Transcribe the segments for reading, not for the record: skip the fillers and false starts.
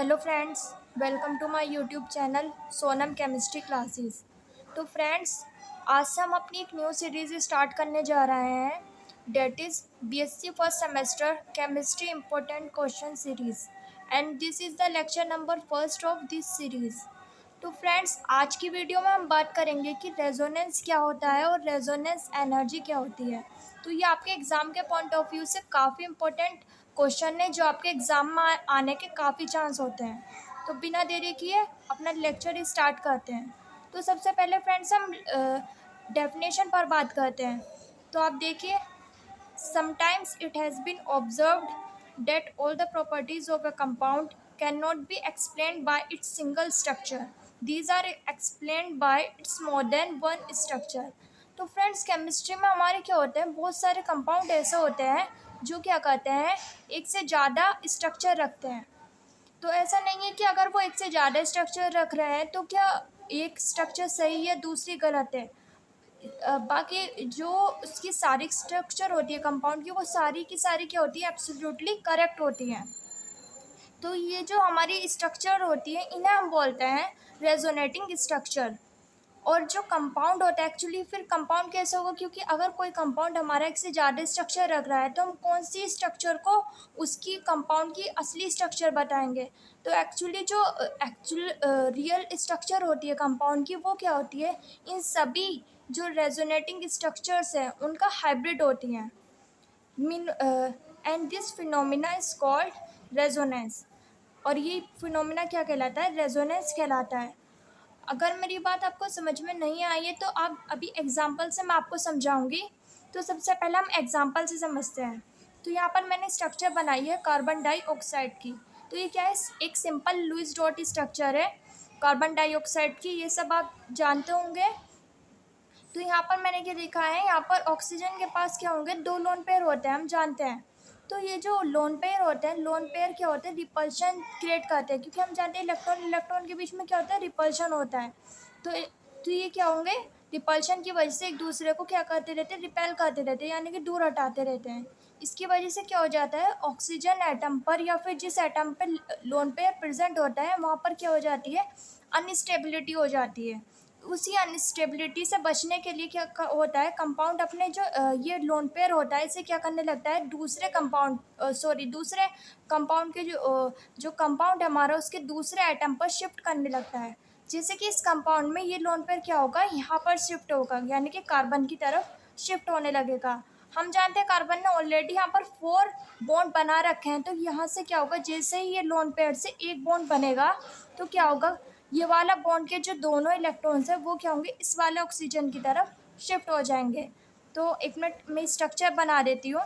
Hello friends, welcome to my YouTube channel Sonam chemistry classes. तो friends, आज से हम अपनी एक न्यू सीरीज़ स्टार्ट करने जा रहे हैं, that is BSc first semester chemistry important question series and this is the lecture number first of this series. तो फ्रेंड्स, आज की वीडियो में हम बात करेंगे कि रेजोनेंस क्या होता है और रेजोनेंस एनर्जी क्या होती है। तो ये आपके एग्ज़ाम के पॉइंट ऑफ व्यू से काफ़ी इम्पोर्टेंट क्वेश्चन है जो आपके एग्ज़ाम में आने के काफ़ी चांस होते हैं। तो बिना देरी किए अपना लेक्चर स्टार्ट करते हैं। तो सबसे पहले फ्रेंड्स हम डेफिनेशन पर बात करते हैं। तो आप देखिए, sometimes it has been observed that all the properties of a compound can not be explained by its single structure, these are explained by its more than one structure. तो friends, chemistry में हमारे क्या होते हैं, बहुत सारे compound ऐसे होते हैं जो क्या कहते हैं, एक से ज़्यादा स्ट्रक्चर रखते हैं। तो ऐसा नहीं है कि अगर वो एक से ज़्यादा स्ट्रक्चर रख रहे हैं तो क्या एक स्ट्रक्चर सही है दूसरी गलत है। बाकी जो उसकी सारी स्ट्रक्चर होती है कंपाउंड की, वो सारी की सारी क्या होती है, एब्सोल्युटली करेक्ट होती हैं। तो ये जो हमारी स्ट्रक्चर होती है इन्हें हम बोलते हैं रेजोनेटिंग स्ट्रक्चर। और जो कंपाउंड होता है, एक्चुअली फिर कंपाउंड कैसे होगा, क्योंकि अगर कोई कंपाउंड हमारा एक से ज़्यादा स्ट्रक्चर रख रहा है तो हम कौन सी स्ट्रक्चर को उसकी कंपाउंड की असली स्ट्रक्चर बताएंगे। तो एक्चुअली जो रियल स्ट्रक्चर होती है कंपाउंड की, वो क्या होती है, इन सभी जो रेजोनेटिंग स्ट्रक्चर्स हैं उनका हाइब्रिड होती हैं। Mean and this phenomena is called resonance. और ये फिनोमिना क्या कहलाता है, रेजोनेंस कहलाता है। अगर मेरी बात आपको समझ में नहीं आई है तो आप अभी एग्जाम्पल से मैं आपको समझाऊंगी। तो सबसे पहले हम एग्जाम्पल से समझते हैं। तो यहाँ पर मैंने स्ट्रक्चर बनाई है कार्बन डाइऑक्साइड की। तो ये क्या है, एक सिंपल लुईस डॉट स्ट्रक्चर है कार्बन डाइऑक्साइड की, ये सब आप जानते होंगे। तो यहाँ पर मैंने क्या लिखा है, यहाँ पर ऑक्सीजन के पास क्या होंगे, दो लोन पेयर होते हैं, हम जानते हैं। तो ये जो लोन पेयर होते हैं, लोन पेयर क्या होते हैं, रिपल्शन क्रिएट करते हैं, क्योंकि हम जानते हैं इलेक्ट्रॉन इलेक्ट्रॉन के बीच में क्या होता है, रिपल्शन होता है। तो ये क्या होंगे, रिपल्शन की वजह से एक दूसरे को क्या करते रहते हैं, रिपेल करते रहते हैं, यानी कि दूर हटाते रहते हैं। इसकी वजह से क्या हो जाता है, ऑक्सीजन एटम पर या फिर जिस एटम पर लोन पेयर प्रेजेंट होता है वहाँ पर क्या हो जाती है, अनस्टेबिलिटी हो जाती है। उसी अनस्टेबिलिटी से बचने के लिए क्या होता है, कंपाउंड अपने जो ये लोन पेयर होता है इसे क्या करने लगता है, दूसरे कंपाउंड के जो कंपाउंड हमारा उसके दूसरे एटम पर शिफ्ट करने लगता है। जैसे कि इस कंपाउंड में ये लोन पेयर क्या होगा, यहाँ पर शिफ्ट होगा, यानी कि कार्बन की तरफ शिफ्ट होने लगेगा। हम जानते हैं कार्बन ने ऑलरेडी यहाँ पर 4 बॉन्ड बना रखे हैं। तो यहाँ से क्या होगा, जैसे ही ये लोन पेयर से एक बॉन्ड बनेगा तो क्या होगा, ये वाला बॉन्ड के जो दोनों इलेक्ट्रॉन्स हैं वो क्या होंगे, इस वाले ऑक्सीजन की तरफ शिफ्ट हो जाएंगे। तो एक मिनट में स्ट्रक्चर बना देती हूँ।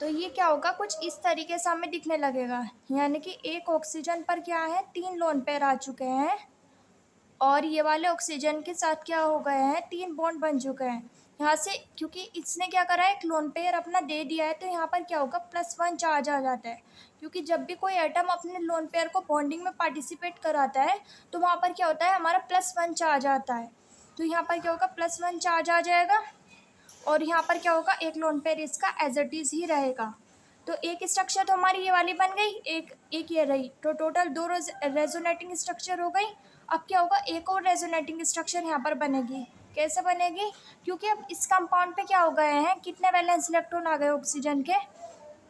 तो ये क्या होगा, कुछ इस तरीके से हमें दिखने लगेगा, यानी कि एक ऑक्सीजन पर क्या है, 3 लोन पेयर आ चुके हैं और ये वाले ऑक्सीजन के साथ क्या हो गए हैं, 3 बॉन्ड बन चुके हैं। यहाँ से क्योंकि इसने क्या करा है, एक लोन पेयर अपना दे दिया है, तो यहाँ पर क्या होगा, +1 चार्ज आ जाता है। क्योंकि जब भी कोई एटम अपने लोन पेयर को बॉन्डिंग में पार्टिसिपेट कराता है तो वहाँ पर क्या होता है, हमारा +1 चार्ज आता है। तो यहाँ पर क्या होगा, +1 चार्ज आ जाएगा और यहाँ पर क्या होगा, एक लोन पेयर इसका एज इट इज़ ही रहेगा। तो एक स्ट्रक्चर तो हमारी ये वाली बन गई, एक ये रही, तो टोटल 2 रेजोनेटिंग स्ट्रक्चर हो गई। अब क्या होगा, एक और रेजोनेटिंग स्ट्रक्चर यहाँ पर बनेगी। कैसे बनेगी, क्योंकि अब इस कंपाउंड पे क्या हो गए हैं, कितने वैलेंस इलेक्ट्रॉन आ गए ऑक्सीजन के,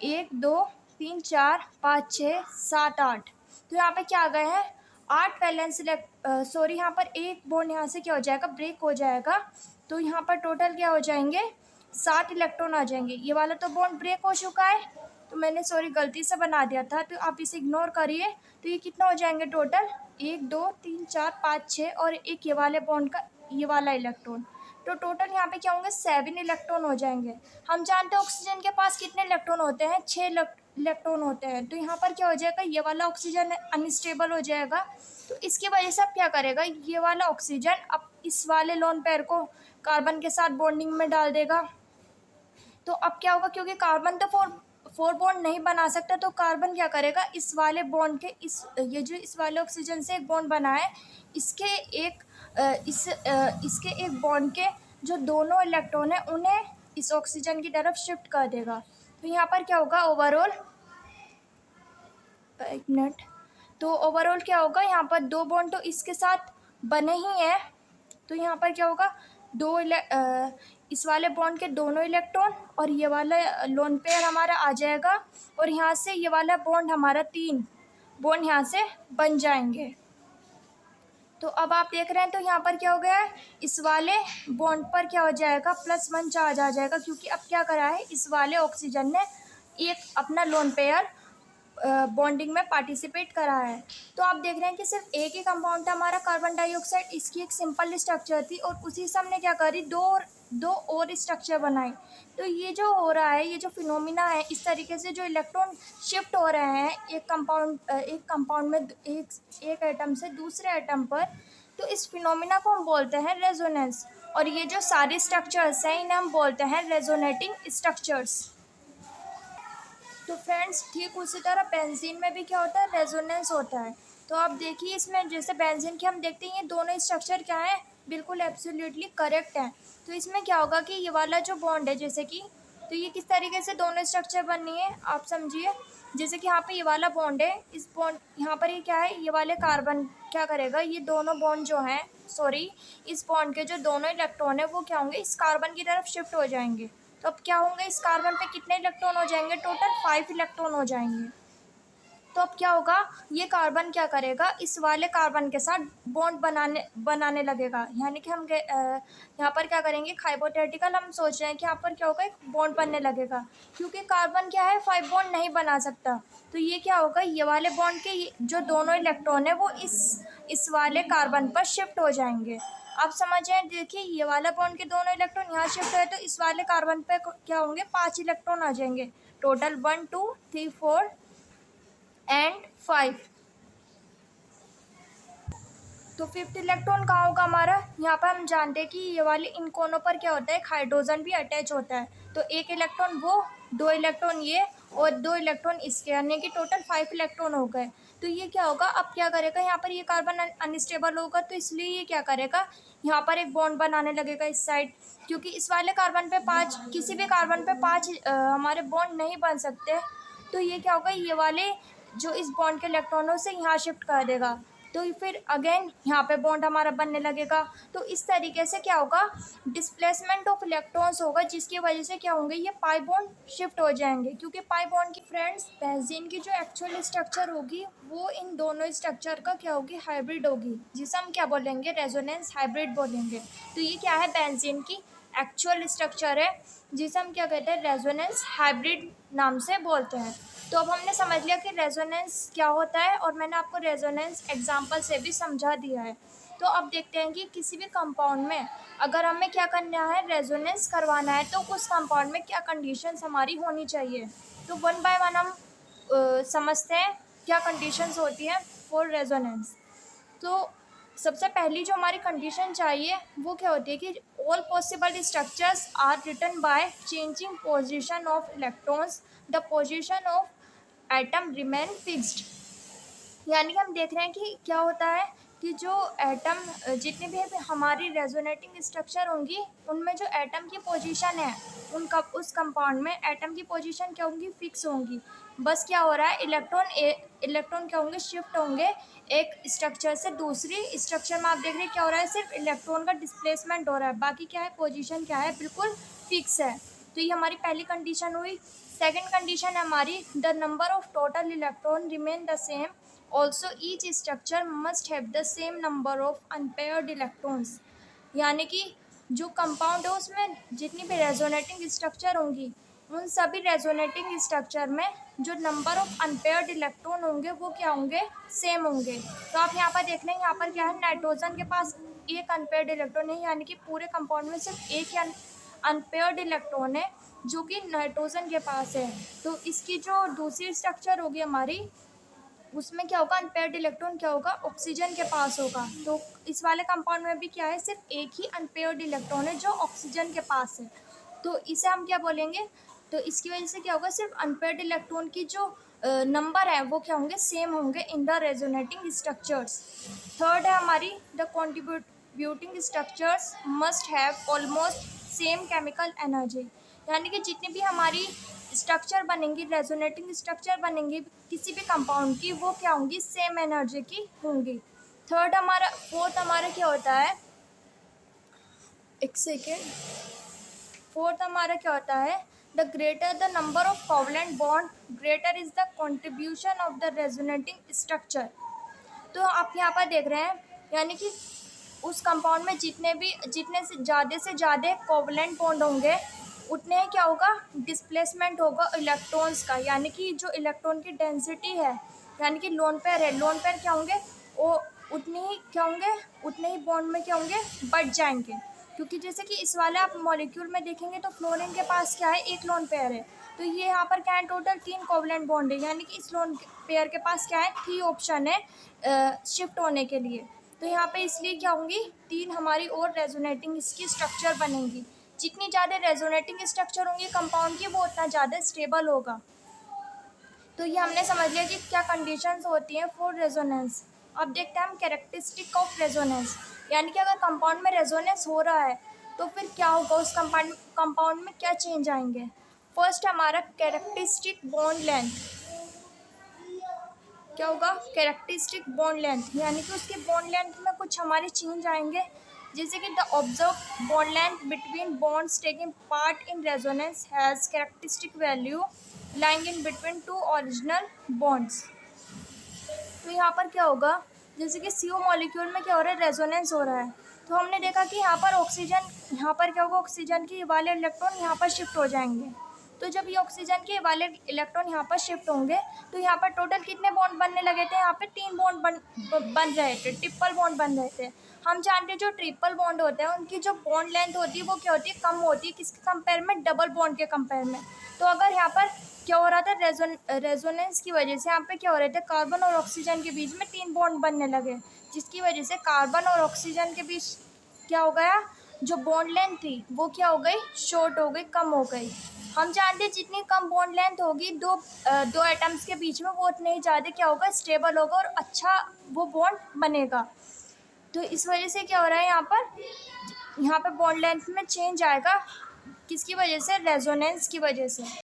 1 2 3 4 5 6 7 8। तो यहाँ पे क्या आ गए हैं, 8 वैलेंस सॉरी, यहाँ पर एक बॉन्ड यहाँ से क्या हो जाएगा, ब्रेक हो जाएगा। तो यहाँ पर टोटल क्या हो जाएंगे, 7 इलेक्ट्रॉन आ जाएंगे। ये वाला तो बॉन्ड ब्रेक हो चुका है, तो मैंने सॉरी गलती से बना दिया था, तो आप इसे इग्नोर करिए। तो ये कितना हो जाएंगे टोटल, 1 2 3 4 5 6 और एक ये वाले बॉन्ड का ये वाला इलेक्ट्रॉन। तो टोटल यहाँ पे क्या होंगे, 7 इलेक्ट्रॉन हो जाएंगे। हम जानते हैं ऑक्सीजन के पास कितने इलेक्ट्रॉन होते हैं, 6 इलेक्ट्रॉन होते हैं। तो यहाँ पर क्या हो जाएगा, ये वाला ऑक्सीजन अनस्टेबल हो जाएगा। तो इसकी वजह से अब क्या करेगा, ये वाला ऑक्सीजन अब इस वाले लोन पेयर को कार्बन के साथ बॉन्डिंग में डाल देगा। तो अब क्या होगा, क्योंकि कार्बन तो फोर बॉन्ड नहीं बना सकता, तो कार्बन क्या करेगा, इस वाले बॉन्ड के इस वाले ऑक्सीजन से एक बॉन्ड बना है, इसके एक बॉन्ड के जो दोनों इलेक्ट्रॉन है उन्हें इस ऑक्सीजन की तरफ शिफ्ट कर देगा। तो यहाँ पर क्या होगा, ओवरऑल एक मिनट, तो ओवरऑल क्या होगा, यहाँ पर 2 बॉन्ड तो इसके साथ बने ही हैं, तो यहाँ पर क्या होगा, इस वाले बॉन्ड के दोनों इलेक्ट्रॉन और ये वाला लोन पेयर हमारा आ जाएगा, और यहाँ से ये वाला बॉन्ड हमारा 3 बॉन्ड यहाँ से बन जाएंगे। तो अब आप देख रहे हैं, तो यहाँ पर क्या हो गया है, इस वाले बॉन्ड पर क्या हो जाएगा, +1 चार्ज आ जाएगा, क्योंकि अब क्या करा है, इस वाले ऑक्सीजन ने एक अपना लोन पेयर बॉन्डिंग में पार्टिसिपेट करा है। तो आप देख रहे हैं कि सिर्फ एक ही कंपाउंड था हमारा कार्बन डाइऑक्साइड, इसकी एक सिंपल स्ट्रक्चर थी, और उसी से हमने क्या करी, दो और स्ट्रक्चर बनाए। तो ये जो हो रहा है, ये जो फिनोमिना है, इस तरीके से जो इलेक्ट्रॉन शिफ्ट हो रहे हैं एक कंपाउंड में एक एटम से दूसरे एटम पर, तो इस फिनोमिना को हम बोलते हैं रेजोनेंस। और ये जो सारे स्ट्रक्चर्स हैं, इन्हें हम बोलते हैं रेजोनेटिंग स्ट्रक्चर्स। तो फ्रेंड्स, ठीक उसी तरह बेंजीन में भी क्या होता है, रेजोनेंस होता है। तो आप देखिए, इसमें जैसे बेंजीन के हम देखते हैं, ये दोनों स्ट्रक्चर क्या है, बिल्कुल एब्सोल्युटली करेक्ट है। तो इसमें क्या होगा कि ये वाला जो बॉन्ड है, जैसे कि, तो ये किस तरीके से दोनों स्ट्रक्चर बननी है आप समझिए। जैसे कि यहाँ पे ये वाला बॉन्ड है, इस बॉन्ड यहाँ पर ये क्या है, ये वाले कार्बन क्या करेगा, ये दोनों बॉन्ड जो हैं, सॉरी, इस बॉन्ड के जो दोनों इलेक्ट्रॉन है वो क्या होंगे, इस कार्बन की तरफ शिफ्ट हो जाएंगे। तो अब क्या होंगे, इस कार्बन पे कितने इलेक्ट्रॉन हो जाएंगे, टोटल 5 इलेक्ट्रॉन हो जाएंगे। तो अब क्या होगा, ये कार्बन क्या करेगा, इस वाले कार्बन के साथ बॉन्ड बनाने लगेगा। यानी कि हम यहाँ पर क्या करेंगे, हाइपोथेटिकल हम सोच रहे हैं कि यहाँ पर क्या होगा, एक बॉन्ड बनने लगेगा, क्योंकि कार्बन क्या है, 5 बॉन्ड नहीं बना सकता। तो ये क्या होगा, ये वाले बॉन्ड के जो दोनों इलेक्ट्रॉन है वो इस वाले कार्बन पर शिफ्ट हो जाएंगे। आप समझें, देखिए, ये वाला बॉन्ड के दोनों इलेक्ट्रॉन यहाँ शिफ्ट है, तो इस वाले कार्बन पे क्या होंगे, 5 इलेक्ट्रॉन आ जाएंगे, टोटल 1 2 3 4 एंड 5। तो 5th इलेक्ट्रॉन कहाँ होगा हमारा, यहाँ पर हम जानते हैं कि ये वाले इन कोनों पर क्या होता है, एक हाइड्रोजन भी अटैच होता है। तो एक इलेक्ट्रॉन वो, 2 इलेक्ट्रॉन ये, और 2 इलेक्ट्रॉन इसके, यानी कि टोटल 5 इलेक्ट्रॉन हो गए। तो ये क्या होगा, अब क्या करेगा, यहाँ पर ये कार्बन अनस्टेबल होगा, तो इसलिए ये क्या करेगा, यहाँ पर एक बॉन्ड बनाने लगेगा इस साइड, क्योंकि इस वाले कार्बन पे 5, किसी भी कार्बन पे 5 हमारे बॉन्ड नहीं बन सकते। तो ये क्या होगा, ये वाले जो इस बॉन्ड के इलेक्ट्रॉनों से यहाँ शिफ्ट कर देगा, तो फिर अगेन यहाँ पे बॉन्ड हमारा बनने लगेगा। तो इस तरीके से क्या होगा, डिस्प्लेसमेंट ऑफ इलेक्ट्रॉन्स होगा, जिसकी वजह से क्या होंगे, ये पाई बॉन्ड शिफ्ट हो जाएंगे, क्योंकि पाई बॉन्ड की, फ्रेंड्स, बेंजीन की जो एक्चुअल स्ट्रक्चर होगी वो इन दोनों स्ट्रक्चर का क्या होगी, हाइब्रिड होगी, जिसे हम क्या बोलेंगे, रेजोनेंस हाइब्रिड बोलेंगे। तो ये क्या है, बेंजीन की एक्चुअल स्ट्रक्चर है, जिसे हम क्या कहते हैं, रेजोनेंस हाइब्रिड नाम से बोलते हैं। तो अब हमने समझ लिया कि रेजोनेंस क्या होता है, और मैंने आपको रेजोनेंस एग्जांपल से भी समझा दिया है। तो अब देखते हैं कि किसी भी कंपाउंड में अगर हमें क्या करना है, रेजोनेंस करवाना है, तो उस कंपाउंड में क्या कंडीशंस हमारी होनी चाहिए। तो 1 बाय 1 हम समझते हैं क्या कंडीशंस होती हैं फॉर रेजोनेंस। तो सबसे पहली जो हमारी कंडीशन चाहिए वो क्या होती है कि all possible structures are written by changing position of electrons, the position of atom remain fixed. यानी कि हम देख रहे हैं कि क्या होता है कि जो एटम, जितनी भी हमारी रेजोनेटिंग स्ट्रक्चर होंगी, उनमें जो एटम की पोजीशन है, उस कंपाउंड में एटम की पोजीशन क्या होंगी, फिक्स होंगी। बस क्या हो रहा है, इलेक्ट्रॉन क्या होंगे, शिफ्ट होंगे एक स्ट्रक्चर से दूसरी स्ट्रक्चर में। आप देख रहे हैं क्या हो रहा है, सिर्फ इलेक्ट्रॉन का डिस्प्लेसमेंट हो रहा है, बाकी क्या है, पोजीशन क्या है, बिल्कुल फिक्स है। तो ये हमारी पहली कंडीशन हुई। सेकेंड कंडीशन है हमारी, the number of total electron remain the same, also each structure must have the same number of unpaired electrons. यानी कि जो कंपाउंड है उसमें जितनी भी रेजोनेटिंग स्ट्रक्चर होंगी, उन सभी रेजोनेटिंग स्ट्रक्चर में जो नंबर ऑफ अनपेयर्ड इलेक्ट्रॉन होंगे वो क्या होंगे, सेम होंगे। तो आप यहाँ पर देख लें, यहाँ पर क्या है, नाइट्रोजन के पास एक अनपेयर्ड इलेक्ट्रॉन है, यानी कि पूरे कंपाउंड में सिर्फ एक ही अनपेयर्ड इलेक्ट्रॉन है जो कि नाइट्रोजन के पास है। तो इसकी जो दूसरी स्ट्रक्चर होगी हमारी, उसमें क्या होगा, अनपेयर्ड इलेक्ट्रॉन क्या होगा, ऑक्सीजन के पास होगा। तो इस वाले कंपाउंड में भी क्या है, सिर्फ एक ही अनपेयर्ड इलेक्ट्रॉन है जो ऑक्सीजन के पास है। तो इसे हम क्या बोलेंगे, तो इसकी वजह से क्या होगा, सिर्फ अनपेयर्ड इलेक्ट्रॉन की जो नंबर है वो क्या होंगे, सेम होंगे in the resonating structures. Third है हमारी, the contributing structures must have almost same chemical energy. यानी कि जितनी भी हमारी स्ट्रक्चर बनेंगी, रेजोनेटिंग स्ट्रक्चर बनेंगी किसी भी कंपाउंड की, वो क्या होंगी, सेम एनर्जी की होंगी। फोर्थ हमारा क्या होता है, एक सेकेंड, फोर्थ हमारा क्या होता है, the greater the number of covalent bond greater is the contribution of the resonating structure. तो आप यहाँ पर देख रहे हैं, यानी कि उस कंपाउंड में जितने से ज़्यादा कोवलेंट बॉन्ड होंगे उतने ही क्या होगा, डिस्प्लेसमेंट होगा इलेक्ट्रॉन्स का, यानी कि जो इलेक्ट्रॉन की डेंसिटी है, यानी कि लोन पेयर क्या होंगे, वो उतने ही क्या होंगे, उतने ही बॉन्ड में क्या होंगे, बढ़ जाएंगे। क्योंकि जैसे कि इस वाले आप मॉलिक्यूल में देखेंगे तो फ्लोरीन के पास क्या है, एक लोन पेयर है, तो ये यहाँ पर क्या है, टोटल 3 कोवलेंट बॉन्ड है, यानी कि इस लोन पेयर के पास क्या है, 3 ऑप्शन है शिफ्ट होने के लिए। तो यहाँ पे इसलिए क्या होंगी, 3 हमारी और रेजोनेटिंग इसकी स्ट्रक्चर बनेंगी। जितनी ज़्यादा रेजोनेटिंग स्ट्रक्चर होंगी कंपाउंड की, वो उतना ज़्यादा स्टेबल होगा। तो ये हमने समझ लिया कि क्या कंडीशंस होती हैं फॉर रेजोनेंस। अब देखते हैं हम कैरेक्टरिस्टिक ऑफ रेजोनेंस, यानी कि अगर कंपाउंड में रेजोनेंस हो रहा है तो फिर क्या होगा, उस कंपाउंड में क्या चेंज आएंगे। फर्स्ट हमारा कैरेक्टरिस्टिक बॉन्ड लेंथ, क्या होगा, कैरेक्टरिस्टिक बॉन्ड लेंथ, यानी कि उसकी बॉन्ड लेंथ में कुछ हमारे चेंज आएंगे। जैसे कि the observe bond length between bonds taking part in resonance has characteristic value lying in between 2 original bonds. तो यहाँ पर क्या होगा, जैसे कि CO मॉलिक्यूल में क्या हो रहा है, रेजोनेंस हो रहा है, तो हमने देखा कि यहाँ पर ऑक्सीजन, यहाँ पर क्या होगा, ऑक्सीजन के वाले इलेक्ट्रॉन यहाँ पर शिफ्ट हो जाएंगे। तो जब ये ऑक्सीजन के वाले इलेक्ट्रॉन यहाँ पर शिफ्ट होंगे तो यहाँ पर टोटल कितने बॉन्ड बनने लगे थे, यहाँ पे 3 बॉन्ड बन रहे थे, ट्रिपल बॉन्ड बन रहे थे। हम जानते हैं जो ट्रिपल बॉन्ड होते हैं उनकी जो बॉन्ड लेंथ होती है वो क्या होती है, कम होती है, किसके कंपेयर में, डबल बॉन्ड के कंपेयर में। तो अगर यहाँ पर क्या हो रहा था, रेजोनेंस की वजह से यहाँ पे क्या हो रहे थे, कार्बन और ऑक्सीजन के बीच में 3 बॉन्ड बनने लगे, जिसकी वजह से कार्बन और ऑक्सीजन के बीच क्या हो गया, जो बॉन्ड लेंथ थी वो क्या हो गई, शॉर्ट हो गई, कम हो गई। हम जानते हैं जितनी कम बॉन्ड लेंथ होगी दो एटम्स के बीच में, वो उतने ही ज़्यादा क्या होगा, स्टेबल होगा और अच्छा वो बॉन्ड बनेगा। तो इस वजह से क्या हो रहा है, यहाँ पर बॉन्ड लेंथ में चेंज आएगा, किसकी वजह से, रेजोनेंस की वजह से।